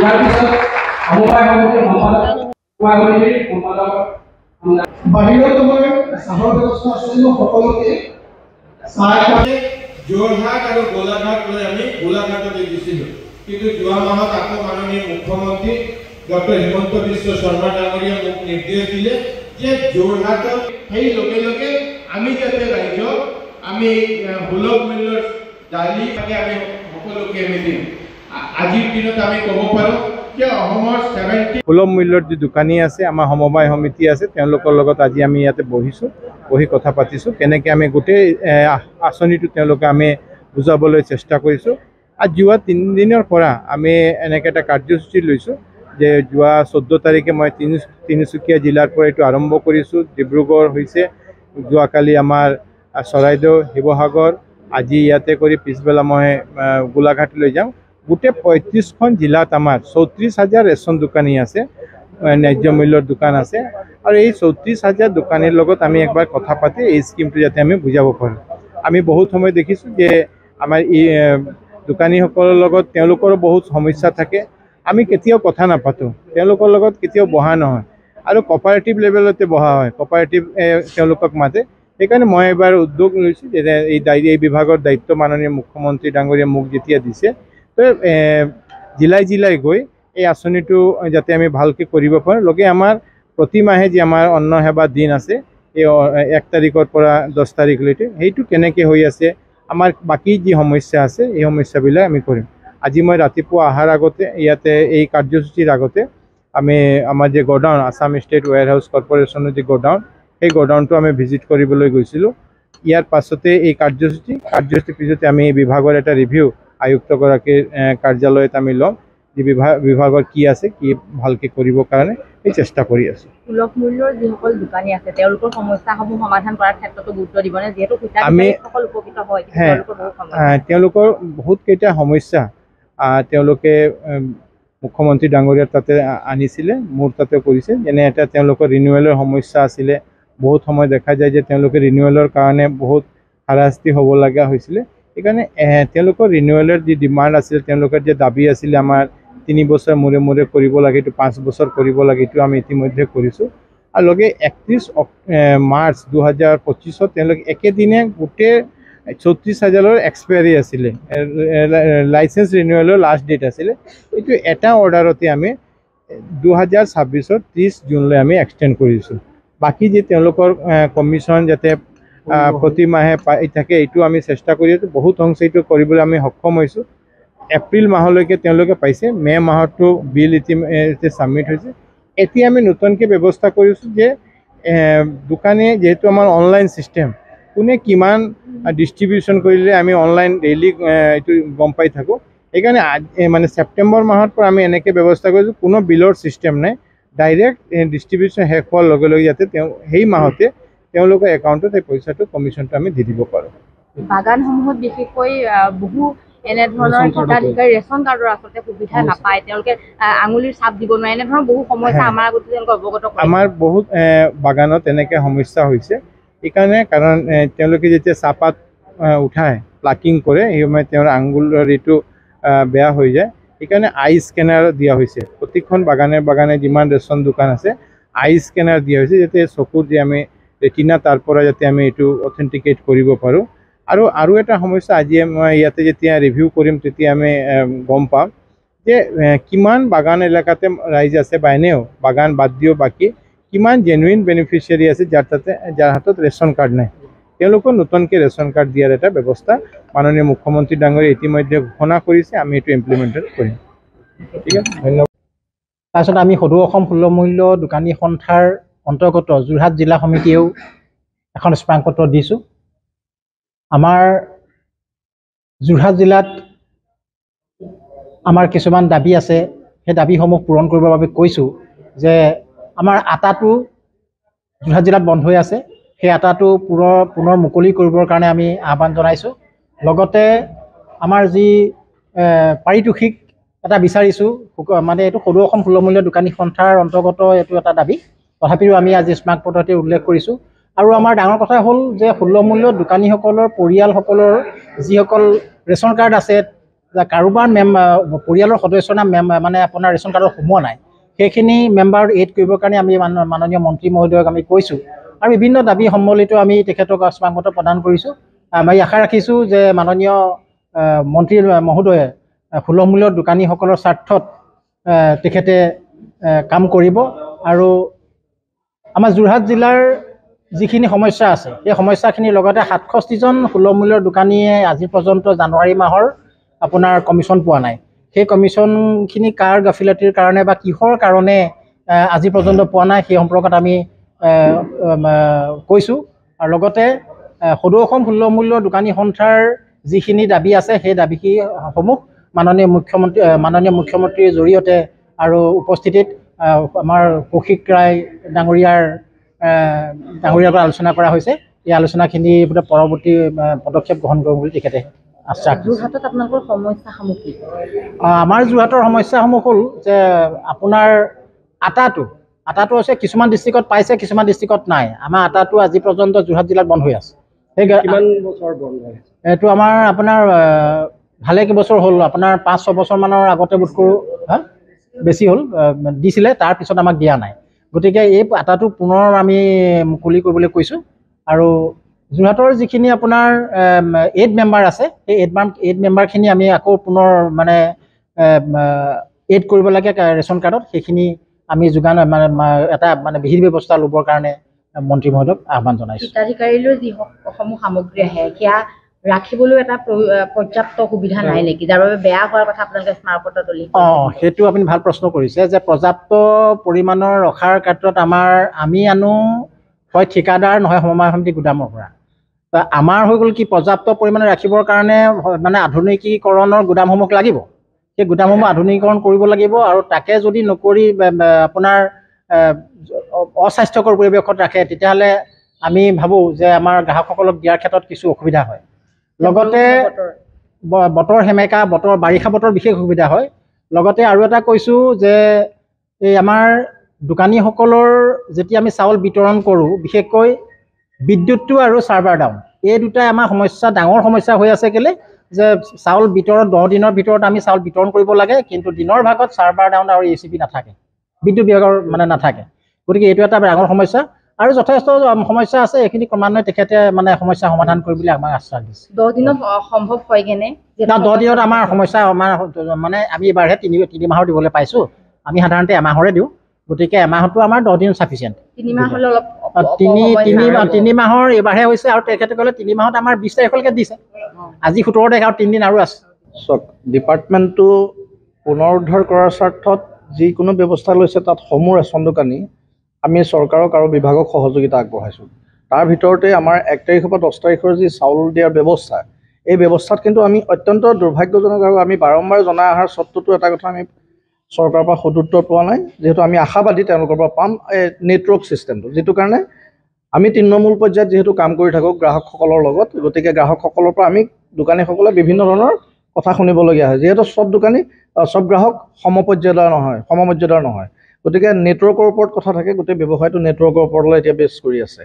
ইয়াৰ পিছত সমবায় সমিতিৰ সম্পাদক বাহিৰত মই চাহৰ ব্যৱস্থা আছিল সকলোকে যোৰহাট আৰু গোলাঘাট লৈ আমি গোলাঘাটতে দিছিলোঁ কিন্তু যোৱা মাহত আকৌ মাননীয় মুখ্যমন্ত্ৰী ডক্টৰ হিমন্ত বিশ্ব শৰ্মা ডাঙৰীয়াই মোক নিৰ্দেশ দিলে যে যোৰহাটত সেই লগে লগে আমি যাতে ৰাইজক আমি সুলভ মূল্যৰ দালি আমি সকলোকে আমি দিম। আজিৰ দিনত আমি ক'ব পাৰোঁ যে অসমৰ 70 সুলভ মূল্যৰ যি দোকানী আছে আমাৰ সমবায় সমিতি আছে তেওঁলোকৰ লগত আজি আমি ইয়াতে বহি কথা পাতিছোঁ কেনেকৈ আমি গোটেই আঁচনিটো তেওঁলোকে আমি বুজাবলৈ চেষ্টা কৰিছোঁ। আৰু যোৱা 3 দিনৰ পৰা আমি এনেকৈ এটা কাৰ্যসূচী লৈছোঁ যে যোৱা 14 তাৰিখে মই তিনিচুকীয়া জিলাৰ পৰা এইটো আৰম্ভ কৰিছোঁ। ডিব্ৰুগড় হৈছে, যোৱাকালি আমাৰ চৰাইদেউ, শিৱসাগৰ, আজি ইয়াতে কৰি পিছবেলা মই গোলাঘাটলৈ যাওঁ। গোটেই 35খন জিলাত আমাৰ 34,000 ৰেচন দোকানী আছে, ন্যায্য মূল্যৰ দোকান আছে আৰু এই 34,000 দোকানীৰ লগত আমি একবাৰ কথা পাতি এই স্কিমটো যাতে আমি বুজাব পাৰোঁ। আমি বহুত সময় দেখিছোঁ যে আমাৰ এই দোকানীসকলৰ লগত তেওঁলোকৰো বহুত সমস্যা থাকে, আমি কেতিয়াও কথা নাপাতোঁ, তেওঁলোকৰ লগত কেতিয়াও বহা নহয় আৰু কপাৰেটিভ লেভেলতে বহা হয়, কপাৰেটিভ তেওঁলোকক মাতে। সেইকাৰণে মই এবাৰ উদ্যোগ লৈছোঁ যে এই বিভাগৰ দায়িত্ব মাননীয় মুখ্যমন্ত্ৰী ডাঙৰীয়াই মোক যেতিয়া দিছে জিলাই গৈ এই আঁচনিটো যাতে আমি ভালকৈ কৰিব পাৰোঁ। লগে আমাৰ প্ৰতি মাহে যি আমাৰ অন্ন সেৱা দিন আছে এই 1 তাৰিখৰ পৰা 10 তাৰিখলৈকে সেইটো কেনেকৈ হৈ আছে, আমাৰ বাকী যি সমস্যা আছে এই সমস্যাবিলাক আমি কৰিম। আজি মই ৰাতিপুৱা অহাৰ আগতে ইয়াতে এই কাৰ্যসূচীৰ আগতে আমি আমাৰ যে গোডাউন আছাম ষ্টেট ৱেৰ হাউচ কৰ্পৰেশ্যনৰ যি গোডাউন সেই গোডাউনটো আমি ভিজিট কৰিবলৈ গৈছিলোঁ। ইয়াৰ পাছতে এই কাৰ্যসূচীৰ পিছতে আমি বিভাগৰ এটা ৰিভিউ আয়ুক্তগৰাকীৰ কাৰ্যালয়ত আমি ল'ম যে বিভাগৰ কি আছে, কি ভালকৈ কৰিবৰ কাৰণে এই চেষ্টা কৰি আছোঁ। সুলভ মূল্যৰ যিসকল দোকানী আছে তেওঁলোকৰ সমস্যাসমূহ সমাধান কৰাৰ ক্ষেত্ৰতো গুৰুত্ব দিবনে, যিহেতু আমি উপকৃত হয় তেওঁলোকৰ বহুতকেইটা সমস্যা তেওঁলোকে মুখ্যমন্ত্ৰী ডাঙৰীয়াৰ তাতে আনিছিলে, মোৰ তাতে কৰিছে। যেনে এটা তেওঁলোকৰ ৰিনিউৱেলৰ সমস্যা আছিলে, বহুত সময় দেখা যায় যে তেওঁলোকে ৰিনিউৱেলৰ কাৰণে বহুত হাৰাশাস্তি হ'ব লগা হৈছিলে। সেইকাৰণে তেওঁলোকৰ ৰিনিউৱেলৰ যি ডিমাণ্ড আছিল, তেওঁলোকৰ যে দাবী আছিলে আমাৰ 3 বছৰ মূৰে কৰিব লাগে, এইটো 5 বছৰ কৰিব লাগে, এইটো আমি ইতিমধ্যে কৰিছোঁ। আৰু লগে 31 মাৰ্চ 2025 তেওঁলোকে একেদিনে গোটেই 34,000 এক্সপায়াৰী আছিলে, লাইচেঞ্চ ৰিনিউৱেলৰ লাষ্ট ডেট আছিলে। এইটো এটা অৰ্ডাৰতে আমি 2026 30 জুনলৈ আমি এক্সটেণ্ড কৰিছোঁ। বাকী যে তেওঁলোকৰ কমিশ্যন যাতে প্ৰতি মাহে পাই থাকে এইটো আমি চেষ্টা কৰি আছোঁ। বহুত অংশ এইটো কৰিবলৈ আমি সক্ষম হৈছোঁ। এপ্ৰিল মাহলৈকে তেওঁলোকে পাইছে, মে' মাহতো বিল এতিয়া ছাবমিট হৈছে। এতিয়া আমি নতুনকৈ ব্যৱস্থা কৰিছোঁ যে দোকানী যিহেতু আমাৰ অনলাইন ছিষ্টেম, কোনে কিমান ডিষ্ট্ৰিবিউশ্যন কৰিলে আমি অনলাইন ডেইলি এইটো গম পাই থাকোঁ। সেইকাৰণে মানে ছেপ্টেম্বৰ মাহৰ পৰা আমি এনেকৈ ব্যৱস্থা কৰিছোঁ, কোনো বিলৰ ছিষ্টেম নাই, ডাইৰেক্ট ডিষ্ট্ৰিবিউশ্যন শেষ হোৱাৰ লগে লগে যাতে সেই মাহতে তেওঁলোকৰ একাউণ্টত এই পইচাটো কমিশ্যনটো আমি দি দিব পাৰোঁ। বাগানসমূহত বিশেষকৈ বহু এনেধৰণৰ হিতাধিকাৰী ৰেচন কাৰ্ডৰ আচলতে সুবিধা নাপায়, তেওঁলোকে আঙুলিৰ ছাপ দিব নোৱাৰে, এনেধৰণৰ বহু সমস্যা আমাৰ আগতে তেওঁলোকে অৱগত কৰে। আমাৰ বহুত বাগানত এনেকৈ সমস্যা হৈছে, সেইকাৰণে কাৰণ তেওঁলোকে যেতিয়া চাহপাত উঠায় প্লাকিং কৰে সেই সময়ত তেওঁৰ আঙুলৰ এইটো বেয়া হৈ যায়। সেইকাৰণে আই স্কেনাৰ দিয়া হৈছে, প্ৰতিখন বাগানে যিমান ৰেচন দোকান আছে আই স্কেনাৰ দিয়া হৈছে, যাতে চকুৰ যে আমি ৰেটিনা তাৰ পৰা যাতে আমি এইটো অথেণ্টিকেট কৰিব পাৰোঁ। আৰু এটা সমস্যা আজি মই ইয়াতে যেতিয়া ৰিভিউ কৰিম তেতিয়া আমি গম পাম যে কিমান বাগান এলেকাতে ৰাইজ আছে বা এনেও বাগান বাদ দিও বাকী কিমান জেনুইন বেনিফিচিয়াৰী আছে যাৰ হাতত ৰেচন কাৰ্ড নাই, তেওঁলোকক নতুনকৈ ৰেচন কাৰ্ড দিয়াৰ এটা ব্যৱস্থা মাননীয় মুখ্যমন্ত্ৰী ডাঙৰীয়াই ইতিমধ্যে ঘোষণা কৰিছে, আমি এইটো ইমপ্লিমেণ্টেড কৰিম। ঠিক আছে, ধন্যবাদ। তাৰপিছত আমি সদৌ অসম সুলভ মূল্য দোকানী সন্থাৰ অন্তৰ্গত যোৰহাট জিলা সমিতিয়েও এখন স্মাৰকপত্ৰ দিছোঁ। আমাৰ যোৰহাট জিলাত আমাৰ কিছুমান দাবী আছে, সেই দাবীসমূহ পূৰণ কৰিবৰ বাবে কৈছোঁ যে আমাৰ আটাটো যোৰহাট জিলাত বন্ধ হৈ আছে, সেই আটাটো পুনৰ মুকলি কৰিবৰ কাৰণে আমি আহ্বান জনাইছোঁ। লগতে আমাৰ যি পাৰিতোষিক এটা বিচাৰিছোঁ, মানে এইটো সদৌ অসম সুলভ মূল্য দোকানী সন্থাৰ অন্তৰ্গত এইটো এটা দাবী, তথাপিও আমি আজি স্মাৰকপত্ৰতে উল্লেখ কৰিছোঁ। আৰু আমাৰ ডাঙৰ কথা হ'ল যে সুলভ মূল্য দোকানীসকলৰ পৰিয়ালসকলৰ যিসকল ৰেচন কাৰ্ড আছে, কাৰোবাৰ পৰিয়ালৰ সদস্যৰ নাম মানে আপোনাৰ ৰেচন কাৰ্ডত সোমোৱা নাই, সেইখিনি মেম্বাৰ এড কৰিবৰ কাৰণে আমি মাননীয় মন্ত্ৰী মহোদয়ক আমি কৈছোঁ আৰু বিভিন্ন দাবী সম্বলিত আমি তেখেতক স্মাৰকপত্ৰ প্ৰদান কৰিছোঁ। আমি আশা ৰাখিছোঁ যে মাননীয় মন্ত্ৰী মহোদয়ে সুলভ মূল্যৰ দোকানীসকলৰ স্বাৰ্থত তেখেতে কাম কৰিব আৰু আমাৰ যোৰহাট জিলাৰ যিখিনি সমস্যা আছে সেই সমস্যাখিনিৰ লগতে 67জন সুলভ মূল্যৰ দোকানীয়ে আজি পৰ্যন্ত জানুৱাৰী মাহৰ আপোনাৰ কমিশ্যন পোৱা নাই। সেই কমিশ্যনখিনি কাৰ গাফিলতিৰ কাৰণে বা কিহৰ কাৰণে আজি পৰ্যন্ত পোৱা নাই সেই সম্পৰ্কত আমি কৈছোঁ আৰু লগতে সদৌ অসম সুলভ মূল্যৰ দোকানী সন্থাৰ যিখিনি দাবী আছে সেই দাবীসমূহ মাননীয় মুখ্যমন্ত্ৰীৰ জৰিয়তে আৰু উপস্থিতিত আমাৰ কৌশিক ৰায় ডাঙৰীয়াৰ লগত আলোচনা কৰা হৈছে। এই আলোচনাখিনিৰ পৰৱৰ্তী পদক্ষেপ গ্ৰহণ কৰিব বুলি তেখেতে আশ্বাস দিছে। যোৰহাটত আপোনালোকৰ সমস্যাসমূহ কি? আমাৰ যোৰহাটৰ সমস্যাসমূহ হ'ল যে আপোনাৰ আটাটো হৈছে কিছুমান ডিষ্ট্ৰিক্টত পাইছে, কিছুমান ডিষ্ট্ৰিক্টত নাই। আমাৰ আটাটো আজি পৰ্যন্ত যোৰহাট জিলাত বন্ধ হৈ আছে। সেই কিমান বছৰ বন্ধ হৈ আছে? এইটো আমাৰ আপোনাৰ ভালে কেইবছৰ হ'ল, আপোনাৰ 5-6 বছৰমানৰ আগতে বোধ কৰোঁ, বেছি হ'ল দিছিলে, তাৰপিছত আমাক দিয়া নাই। গতিকে এই আটাটো পুনৰ আমি মুকলি কৰিবলৈ কৈছোঁ আৰু যোৰহাটৰ যিখিনি আপোনাৰ এইড মেম্বাৰ আছে সেই এইড মেম্বাৰখিনি আমি আকৌ পুনৰ মানে এড কৰিব লাগে ৰেচন কাৰ্ডত, সেইখিনি আমি যোগান এটা বিহিত ব্যৱস্থা ল'বৰ কাৰণে মন্ত্ৰী মহোদয়ক আহ্বান জনাইছোঁ। হিতাধিকাৰীলৈ যিসমূহ সামগ্ৰী আহে সেয়া ৰাখিবলৈ এটা পৰ্যাপ্ত সুবিধা নাই নেকি, যাৰ বাবে বেয়া হোৱাৰ কথা আপোনালোকে স্মাৰকপত্ৰত উল্লেখ কৰিছে? সেইটো আপুনি ভাল প্ৰশ্ন কৰিছে যে পৰ্যাপ্ত পৰিমাণৰ ৰখাৰ ক্ষেত্ৰত আমি আনো হয় ঠিকাদাৰ নহয় সমবায় সমিতি গুদামৰ পৰা। আমাৰ হৈ গ'ল কি পৰ্যাপ্ত পৰিমাণে ৰাখিবৰ কাৰণে মানে আধুনিকীকৰণৰ গুদামসমূহ লাগিব। সেই গুদামসমূহ আধুনিকীকৰণ কৰিব লাগিব আৰু তাকে যদি নকৰি আপোনাৰ অস্বাস্থ্যকৰ পৰিৱেশত ৰাখে তেতিয়াহ'লে আমি ভাবোঁ যে আমাৰ গ্ৰাহকসকলক দিয়াৰ ক্ষেত্ৰত কিছু অসুবিধা হয়। লগতে বতৰ সেমেকা বাৰিষা বতৰ বিশেষ অসুবিধা হয়। লগতে আৰু এটা কৈছোঁ যে এই আমাৰ দোকানীসকলৰ যেতিয়া আমি চাউল বিতৰণ কৰোঁ, বিশেষকৈ বিদ্যুৎটো আৰু চাৰ্ভাৰ ডাউন, এই দুটাই আমাৰ ডাঙৰ সমস্যা হৈ আছে। কেলৈ যে চাউল 10 দিনৰ ভিতৰত আমি চাউল বিতৰণ কৰিব লাগে, কিন্তু দিনৰ ভাগত চাৰ্ভাৰ ডাউন আৰু ACP নাথাকে, বিদ্যুৎ বিভাগৰ নাথাকে। গতিকে এইটো এটা ডাঙৰ সমস্যা আৰু যথেষ্ট সমস্যা আছে। এইখিনি ক্ৰমান্বয়ে তেখেতে সমস্যা সমাধান কৰিবলৈ আমাক আশ্বাস দিছে। 10 দিনত সম্ভৱ হয়গৈনে? 10 দিনত আমাৰ সমস্যা আমি এবাৰহে 3 মাহৰ দিবলৈ পাইছোঁ। আমি সাধাৰণতে এমাহৰে দিওঁ, গতিকে এমাহতো আমাৰ 10 দিন চাফিচিয়েণ্ট। 3 মাহ হ'লে অলপ 3 মাহৰ এইবাৰহে হৈছে আৰু তেখেতে ক'লে 3 মাহত আমাৰ 20 তাৰিখলৈকে দিছে, আজি 17 তাৰিখ আৰু 3 দিন আৰু আছে। চাওক, ডিপাৰ্টমেণ্টটো পুনৰুদ্ধাৰ কৰাৰ স্বাৰ্থত যিকোনো ব্যৱস্থা লৈছে তাত সমূহ ৰেচন দোকানী আমি চৰকাৰক আৰু বিভাগক সহযোগিতা আগবঢ়াইছোঁ। তাৰ ভিতৰতে আমাৰ 1 তাৰিখৰ পৰা 10 তাৰিখৰ যি চাউল দিয়াৰ ব্যৱস্থা, এই ব্যৱস্থাত কিন্তু আমি অত্যন্ত দুৰ্ভাগ্যজনক আৰু আমি বাৰম্বাৰ জনাই অহাৰ স্বত্বতো এটা কথা আমি চৰকাৰৰ পৰা সদুত্তৰ পোৱা নাই, যিহেতু আমি আশাবাদী তেওঁলোকৰ পৰা পাম নেটৱৰ্ক ছিষ্টেমটো, যিটো কাৰণে আমি তৃণমূল পৰ্যায়ত যিহেতু কাম কৰি থাকোঁ গ্ৰাহকসকলৰ লগত, গতিকে গ্ৰাহকসকলৰ পৰা আমি দোকানীসকলে বিভিন্ন ধৰণৰ কথা শুনিবলগীয়া হয়, যিহেতু চব গ্ৰাহক সমমৰ্যাদাৰ নহয়। গতিকে নেটৱৰ্কৰ ওপৰত কথা থাকে, গোটেই ব্যৱসায়টো নেটৱৰ্কৰ ওপৰলৈ এতিয়া বেছ কৰি আছে।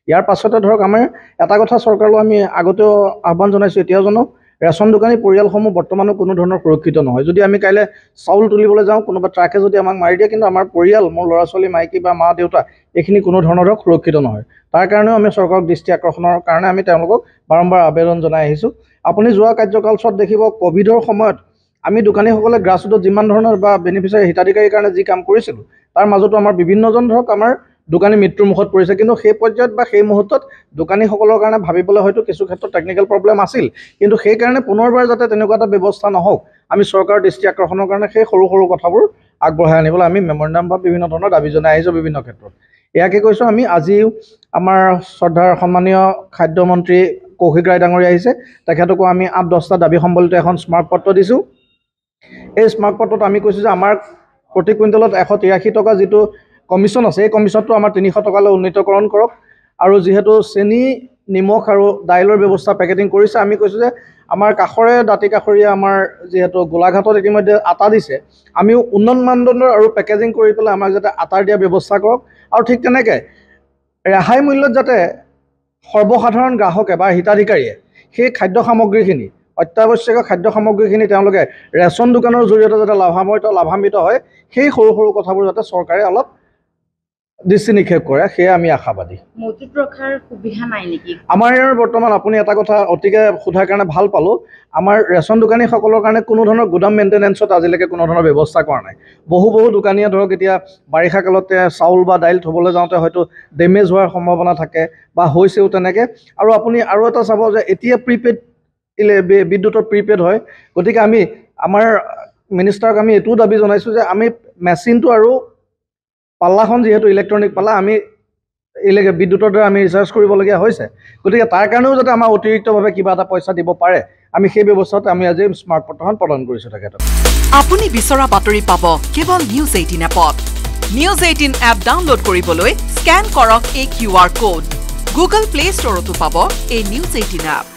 ইয়াৰ পাছতে ধৰক আমাৰ এটা কথা চৰকাৰলৈ আমি আগতেও আহ্বান জনাইছোঁ, এতিয়াও জানো ৰেচন দোকানী পৰিয়ালসমূহ বৰ্তমানো কোনো ধৰণৰ সুৰক্ষিত নহয়। যদি আমি কাইলৈ চাউল তুলিবলৈ যাওঁ, কোনোবা ট্ৰাকে যদি আমাক মাৰি দিয়ে, কিন্তু আমাৰ পৰিয়াল, মোৰ ল'ৰা ছোৱালী, মাইকী বা মা দেউতা, এইখিনি কোনো ধৰণৰ সুৰক্ষিত নহয়। তাৰ কাৰণেও আমি চৰকাৰক দৃষ্টি আকৰ্ষণৰ কাৰণে আমি তেওঁলোকক বাৰম্বাৰ আবেদন জনাই আহিছোঁ। আপুনি যোৱা কাৰ্যকালছোৱাত দেখিব ক'ভিডৰ সময়ত আমি দোকানীসকলে গ্ৰাছৰুটত যিমান ধৰণৰ বা বেনিফিচিয়াৰী হিতাধিকাৰীৰ কাৰণে যি কাম কৰিছিলোঁ, তাৰ মাজতো আমাৰ বিভিন্নজন ধৰক আমাৰ দোকানী মৃত্যুৰ মুখত পৰিছে। কিন্তু সেই পৰ্যায়ত বা সেই মুহূৰ্তত দোকানীসকলৰ কাৰণে ভাবিবলৈ হয়তো কিছু ক্ষেত্ৰত টেকনিকেল প্ৰব্লেম আছিল, কিন্তু সেইকাৰণে পুনৰবাৰ যাতে তেনেকুৱা এটা ব্যৱস্থা নহওক, আমি চৰকাৰৰ দৃষ্টি আকৰ্ষণৰ কাৰণে সেই সৰু সৰু কথাবোৰ আগবঢ়াই আনিবলৈ আমি মেমৰেণ্ডাম বা বিভিন্ন ধৰণৰ দাবী জনাই আহিছোঁ বিভিন্ন ক্ষেত্ৰত। ইয়াকে কৈছোঁ, আমি আজিও আমাৰ শ্ৰদ্ধাৰ সন্মানীয় খাদ্যমন্ত্ৰী কৌশিক ৰায় ডাঙৰীয়া আহিছে, তেখেতকো আমি 8-10টা দাবী সম্বলিত এখন স্মাৰকপত্ৰ দিছোঁ। এই স্মাৰকপত্ৰত আমি কৈছোঁ যে আমাৰ প্ৰতি কুইণ্টেলত 183 টকা যিটো কমিশ্যন আছে, এই কমিশ্যনটো আমাৰ 300 টকালৈ উন্নীতকৰণ কৰক। আৰু যিহেতু চেনি, নিমখ আৰু দাইলৰ ব্যৱস্থা পেকেটিং কৰিছে, আমি কৈছোঁ যে আমাৰ কাষৰে দাঁতি কাষৰীয়া আমাৰ যিহেতু গোলাঘাটত ইতিমধ্যে আটা দিছে, আমিও উন্নত মানদণ্ডৰ আৰু পেকেজিং কৰি পেলাই আমাক যাতে আটাৰ দিয়া ব্যৱস্থা কৰক। আৰু ঠিক তেনেকৈ ৰেহাই মূল্যত যাতে সৰ্বসাধাৰণ গ্ৰাহকে বা হিতাধিকাৰীয়ে সেই খাদ্য সামগ্ৰীখিনি অত্যাৱশ্যকীয় খাদ্য সামগ্ৰীখিনি তেওঁলোকে ৰেচন দোকানৰ জৰিয়তে যাতে লাভান্বিত হয় সেই সৰু সৰু কথাবোৰ যাতে চৰকাৰে অলপ দৃষ্টি নিক্ষেপ কৰে সেয়া আমি আশাবাদী মজুত ৰখাৰ সুবিধা নাই নেকি আমাৰ ইয়াৰ বৰ্তমান আপুনি এটা কথা অতিকে সোধাৰ কাৰণে ভাল পালোঁ আমাৰ ৰেচন দোকানীসকলৰ কাৰণে কোনো ধৰণৰ গুদাম মেইনটেনেন্সত আজিলৈকে কোনো ধৰণৰ ব্যৱস্থা কৰা নাই বহু দোকানীয়ে ধৰক এতিয়া বাৰিষা কালতে চাউল বা দাইল থ'বলৈ যাওঁতে হয়তো ডেমেজ হোৱাৰ সম্ভাৱনা থাকে বা হৈছেও তেনেকৈ আৰু আপুনি আৰু এটা চাব যে এতিয়া প্ৰিপেইড বিদ্যুতৰ প্ৰিপেইড হয় গতিকে আমি আমাৰ মিনিষ্টাৰক আমি এইটোও দাবী জনাইছোঁ যে আমি মেচিনটো আৰু পাল্লাখন যিহেতু ইলেক্ট্ৰনিক পাল্লা আমি বিদ্যুতৰ দ্বাৰা আমি ৰিচাৰ্জ কৰিবলগীয়া হৈছে গতিকে তাৰ কাৰণেও যাতে আমাৰ অতিৰিক্তভাৱে কিবা এটা পইচা দিব পাৰে আমি সেই ব্যৱস্থাতে আমি আজি স্মাৰ্ট পত্ৰখন প্ৰদান কৰিছোঁ তেখেতক আপুনি বিচৰা বাতৰি পাব কেৱল নিউজ 18 এপত নিউজ 18 এপ ডাউনলোড কৰিবলৈ স্কেন কৰক এই QR কোড গুগল প্লে ষ্টৰতো পাব এই নিউজ 18 এপ